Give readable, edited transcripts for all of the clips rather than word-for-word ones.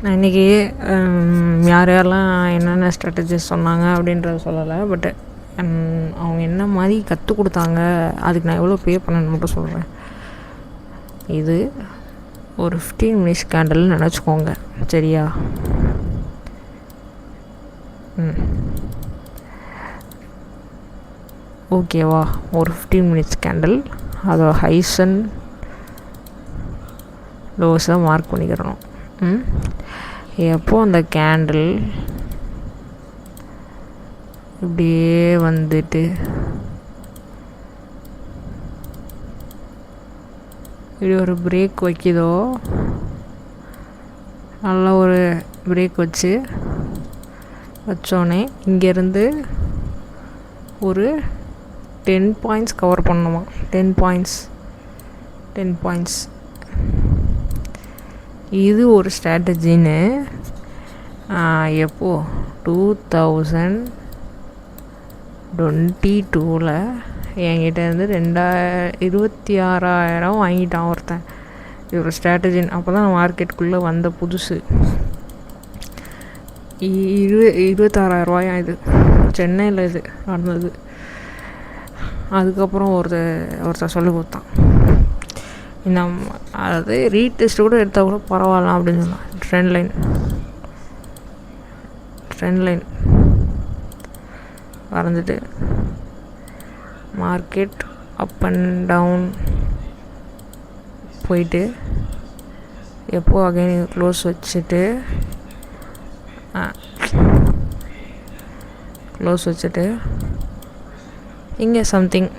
நான் இன்றைக்கி யார் யாரெல்லாம் என்னென்ன ஸ்ட்ராட்டஜிஸ் சொன்னாங்க அப்படின்றத சொல்லலை. பட் அவங்க என்ன மாதிரி கற்றுக் கொடுத்தாங்க, அதுக்கு நான் எவ்வளோ பே பண்ணேன்னு மட்டும் சொல்கிறேன். இது ஒரு 15 மினிட்ஸ் கேண்டல்னு நினச்சிக்கோங்க, சரியா? ஓகேவா? ஒரு 15 மினிட்ஸ் கேண்டில், அதோட ஹைஸ் அண்ட் லோஸை மார்க் பண்ணிக்கிறணும். எப்போ அந்த கேண்டில் இப்படியே வந்துட்டு இப்படி ஒரு பிரேக் வைக்குதோ, நல்லா ஒரு பிரேக் வச்சோடனே இங்கேருந்து ஒரு 10 பாயிண்ட்ஸ் கவர் பண்ணணுமா. 10 பாயிண்ட்ஸ் இது ஒரு ஸ்ட்ராட்டஜின்னு எப்போது 2022 என்கிட்ட இருந்து 26,000 வாங்கிட்டான் ஒருத்தன். இது ஒரு ஸ்ட்ராட்டஜின்னு. அப்போ தான் மார்க்கெட்டுக்குள்ளே வந்த புதுசு. 26,000 இது சென்னையில் இது நடந்தது. அதுக்கப்புறம் ஒருத்தர் சொல்லி கொடுத்தான், இந்த அதாவது ரீடெஸ்ட் கூட எடுத்தால் கூட பரவாயில்ல அப்படின்னு சொன்னான். ட்ரெண்ட் லைன் வரைஞ்சிட்டு மார்க்கெட் அப் அண்ட் டவுன் போயிட்டு எப்போ அகைன் க்ளோஸ் வச்சுட்டு இங்கே சம்திங்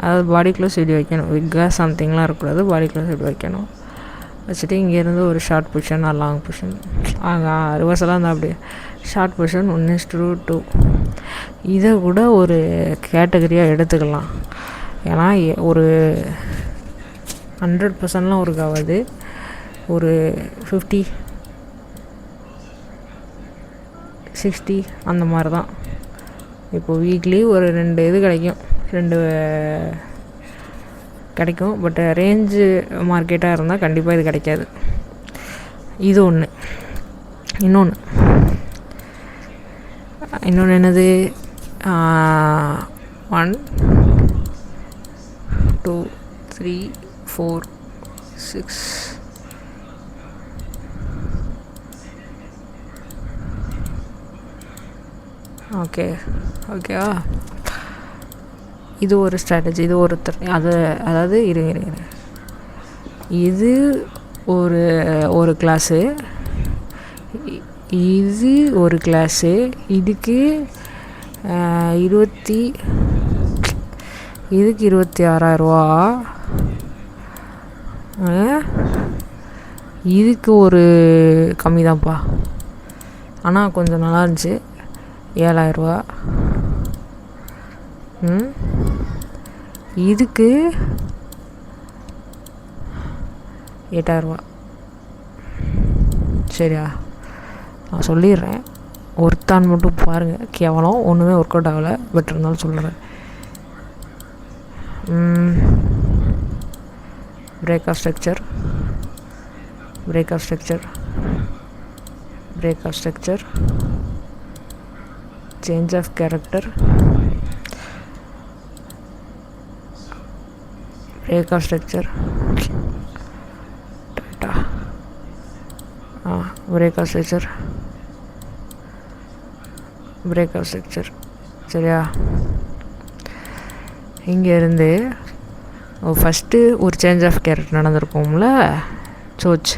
அதாவது பாடி க்ளோஸ் இப்படி வைக்கணும். விக்காக சம்திங்லாம் இருக்கக்கூடாது, பாடி க்ளோஸ் இப்படி வைக்கணும். வச்சுட்டு இங்கேருந்து ஒரு ஷார்ட் பொசிஷன், லாங் பொசிஷன், அங்கே ரிவர்ஸெல்லாம் இருந்தால் அப்படி ஷார்ட் பொசிஷன் 1:2. இதை கூட ஒரு கேட்டகரியாக எடுத்துக்கலாம். ஏன்னா ஒரு 100%லாம் ஒர்க் ஆகாது, ஒரு 50-60 அந்த மாதிரி தான். இப்போது வீக்லி ஒரு 2 இது கிடைக்கும். பட் ரேஞ்சு மார்க்கெட்டாக இருந்தால் கண்டிப்பாக இது கிடைக்காது. இது ஒன்று. இன்னொன்று என்னது, 1 2 3 4 6 ஓகேவா? இது ஒரு ஸ்ட்ராட்டஜி. இது அதாவது இருங்க, இது ஒரு கிளாஸு, இது ஒரு கிளாஸு. இதுக்கு 26,000. இதுக்கு ஒரு கம்மி தான்ப்பா, ஆனால் கொஞ்சம் நல்லா இருந்துச்சு, 7,000. இதுக்கு 8,000. சரியா? நான் சொல்லிடுறேன், ஒருத்தான் மட்டும் பாருங்கள். கேவலம் ஒன்றுமே ஒர்க் அவுட் ஆகலை, பட் இருந்தாலும் சொல்கிறேன். Break of structure, change of character, break of structure, break of structure. சரியா? இங்கேருந்து ஃபஸ்ட்டு ஒரு சேஞ்ச் ஆஃப் கேரக்டர் நடந்திருக்கும்ல, சோச்.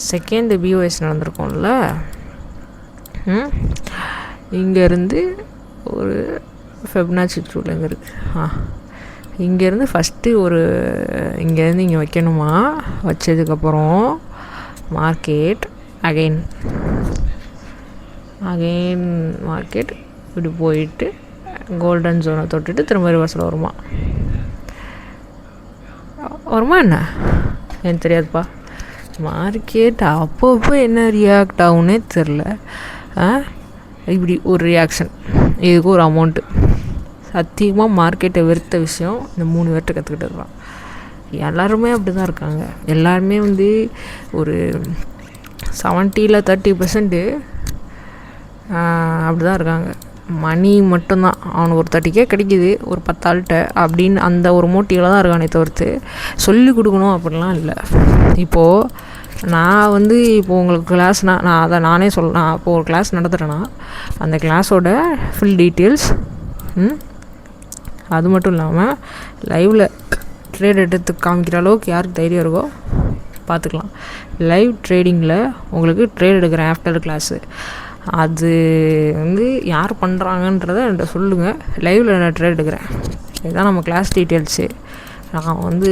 செகண்டு பிஓஎஸ் நடந்திருக்கும்ல. இங்கேருந்து ஒரு ஃபெப்னாச்சி ரூல் எங்கே இருக்குது? இங்கேருந்து ஃபஸ்ட்டு இங்கேருந்து இங்கே வைக்கணுமா. வச்சதுக்கப்புறம் மார்க்கெட் அகைன் மார்க்கெட் இப்படி போயிட்டு கோல்டன் ஜோனை தொட்டுட்டு திரும்ப ரிவர்ஸில் வருமா என்ன எனக்கு தெரியாதுப்பா. மார்க்கெட் அப்பப்போ என்ன ரியாக்ட் ஆகுன்னே தெரில. இப்படி ஒரு ரியாக்ஷன், இதுக்கு ஒரு அமௌண்ட்டு. சத்தியமாக மார்க்கெட்டை வெறுத்த விஷயம் இந்த 3 பேர்கிட்ட கற்றுக்கிட்டு இருக்கலாம். எல்லாருமே அப்படி தான் இருக்காங்க. எல்லாருமே வந்து ஒரு 70-30% அப்படி தான் இருக்காங்க. மணி மட்டும்தான் அவனுக்கு ஒரு 30K கிடைக்கிது ஒரு 10 ஆள்கிட்ட அப்படின்னு அந்த ஒரு மோட்டிவில் தான் இருக்கானே தவிர்த்து சொல்லி கொடுக்கணும் அப்படிலாம் இல்லை. இப்போது நான் வந்து இப்போது உங்களுக்கு கிளாஸ் நான் அதை நானே நான் இப்போது ஒரு கிளாஸ் நடத்துகிறேன்னா அந்த கிளாஸோட ஃபுல் டீட்டெயில்ஸ், அது மட்டும் இல்லாமல் லைவில் ட்ரேட் எடுத்து காமிக்கிற அளவுக்கு யாருக்கு தைரியம் இருக்கோ பார்த்துக்கலாம். லைவ் ட்ரேடிங்கில் உங்களுக்கு ட்ரேட் எடுக்கிறேன் ஆஃப்டர் கிளாஸு, அது வந்து யார் பண்ணுறாங்கன்றதை என்கிட்ட சொல்லுங்கள். லைவில் நான் ட்ரேட் எடுக்கிறேன். இதுதான் நம்ம கிளாஸ் டீட்டெயில்ஸு. நான் வந்து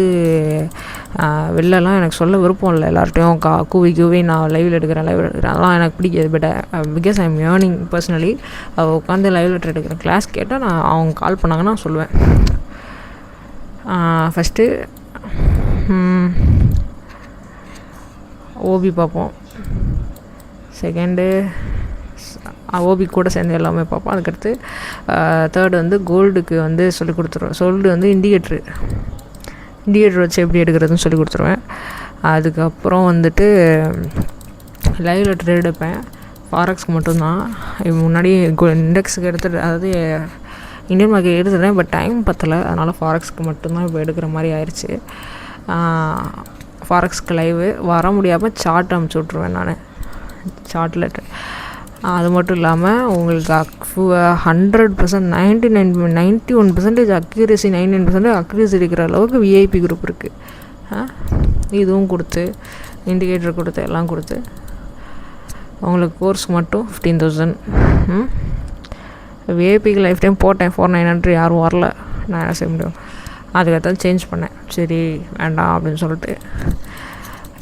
வெளிலலாம் எனக்கு சொல்ல விருப்பம் இல்லை. எல்லார்ட்டையும் கூவி நான் லைவில் எடுக்கிறேன் அதெல்லாம் எனக்கு பிடிக்காது. But because I am earning personally. உட்காந்து லைவில் ட்ரேட் எடுக்கிறேன். கிளாஸ் கேட்டால் நான் அவங்க கால் பண்ணாங்கன்னா சொல்லுவேன். ஃபஸ்ட்டு ஓபி பார்ப்போம். செகண்டு ஓபி கூட சேர்ந்து எல்லாமே பார்ப்போம். அதுக்கடுத்து தேர்டு வந்து கோல்டுக்கு வந்து சொல்லி கொடுத்துருவேன். கோல்டு வந்து இண்டிகேட்டர் வச்சு எப்படி எடுக்கிறதுன்னு சொல்லி கொடுத்துருவேன். அதுக்கப்புறம் வந்துட்டு லைவில் ட்ரேட் எடுப்பேன். ஃபாரெக்ஸ்க்கு மட்டும்தான். முன்னாடி இண்டெக்ஸுக்கு எடுத்துகிட்டு, அதாவது இந்தியன் மார்க்கெட் எடுத்துட்டேன். பட் டைம் பத்தலை, அதனால் ஃபாரெக்ஸ்க்கு மட்டும்தான் இப்போ எடுக்கிற மாதிரி ஆயிடுச்சு. ஃபாரெக்ஸ்க்கு லைவு வர முடியாமல் சார்ட் அமுச்சு விட்ருவேன் நான். சார்ட்டில் அது மட்டும் இல்லாமல் உங்களுக்கு 100% 91% அக்யூரேசி, 99% அக்யூரேசி இருக்கிற அளவுக்கு விஐபி குரூப் இருக்குது. இதுவும் கொடுத்து இண்டிகேட்டர் கொடுத்து எல்லாம் கொடுத்து உங்களுக்கு கோர்ஸ் மட்டும் 15,000. விஐபிக்கு லைஃப் டைம் போட்டேன் 4900, யாரும் வரல. நான் என்ன செய்ய முடியும்? அதுக்கடுத்து சேஞ்ச் பண்ணேன். சரி வேண்டாம் அப்படின்னு சொல்லிட்டு.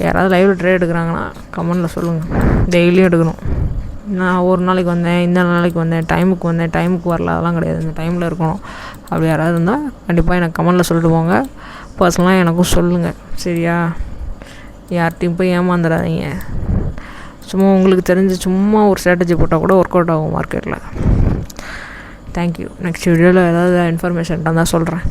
யாராவது லைவில் ட்ரேட் எடுக்கிறாங்கன்னா கமெண்டில் சொல்லுங்கள். டெய்லியும் எடுக்கணும். நான் ஒரு நாளைக்கு வந்தேன், இந்த நாளைக்கு வந்தேன், டைமுக்கு வரல, அதெல்லாம் கிடையாது. இந்த டைமில் இருக்கணும். அப்படி யாராவது இருந்தால் கண்டிப்பாக எனக்கு கமெண்டில் சொல்லிட்டு போங்க. பர்சனலாக எனக்கும் சொல்லுங்கள், சரியா? யார்கிட்டையும் போய் ஏமாந்துடாதீங்க. சும்மா உங்களுக்கு தெரிஞ்சு சும்மா ஒரு ஸ்ட்ராட்டஜி போட்டால் கூட ஒர்க் அவுட் ஆகும் மார்க்கெட்டில். தேங்க்யூ. நெக்ஸ்ட் வீடியோவில் ஏதாவது இன்ஃபர்மேஷன் தான் சொல்கிறேன்.